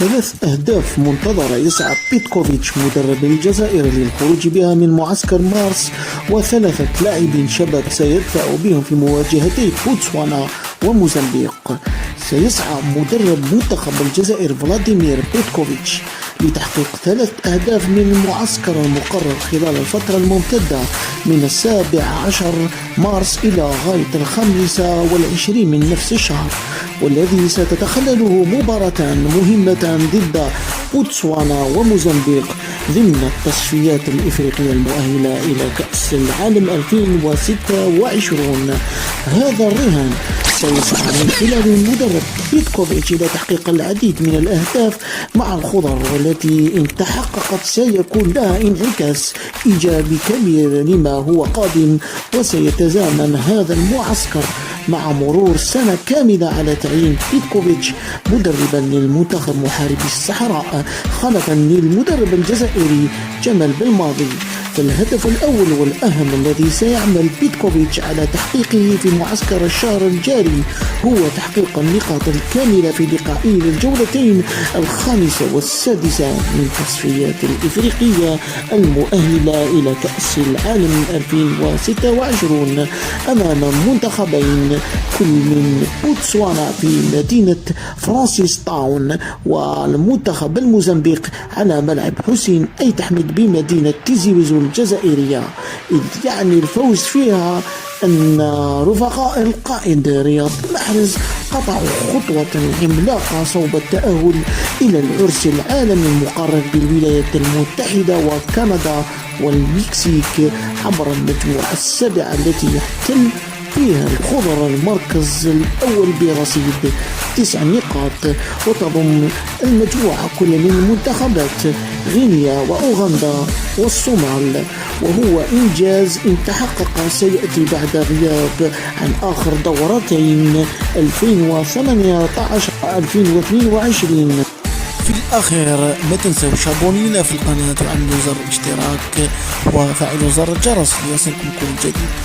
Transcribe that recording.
3 أهداف منتظرة يسعى بيتكوفيتش مدرب الجزائر للخروج بها من معسكر مارس، و3 لاعبين شباب سيدفع بهم في مواجهتي بوتسوانا وموزمبيق. سيسعى مدرب منتخب الجزائر فلاديمير بيتكوفيتش لتحقيق 3 أهداف من المعسكر المقرر خلال الفترة الممتدة من 17 مارس إلى غاية 25 من نفس الشهر، والذي ستتخلله مباراة مهمة ضد بوتسوانا وموزمبيق ضمن التصفيات الإفريقية المؤهلة إلى كأس العالم 2026. هذا الرهان سيسعى من خلال المدرب بيتكوفيتش إلى تحقيق العديد من الأهداف مع الخضر، والتي إن تحققت سيكون لها انعكاس إيجابي كبير لما هو قادم. وسيتزامن هذا المعسكر مع مرور سنة كاملة على تعيين بيتكوفيتش مدربا للمنتخب محاربي الصحراء خلفا للمدرب الجزائري جمال بالماضي. فالهدف الأول والأهم الذي سيعمل بيتكوفيتش على تحقيقه في معسكر الشهر الجاري هو تحقيق النقاط الكاملة في لقائي الجولتين 5 و6 من تصفيات الإفريقية المؤهلة إلى كأس العالم 2026 أمام منتخبين، كل من بوتسوانا في مدينة فرانسيس تاون، والمنتخب الموزمبيق على ملعب حسين أي تحميد بمدينة تيزي وزو الجزائرية، إذ يعني الفوز فيها أن رفقاء القائد رياض محرز قطعوا خطوة عملاقة صوب التأهل إلى العرس العالمي المقرر بالولايات المتحدة وكندا والمكسيك عبر المجموعة 7 التي يحتل فيها الخضر المركز الأول برصيد 9 نقاط، وتضم المجموعة كل من المنتخبات غينيا وأوغندا والصومال، وهو إنجاز إن تحقق سيأتي بعد غياب عن آخر دورتين 2018 2022. في الأخير ما تنسوا شابونينا في القناة وعملوا زر الاشتراك وفعلوا زر الجرس ليصلكم كل جديد.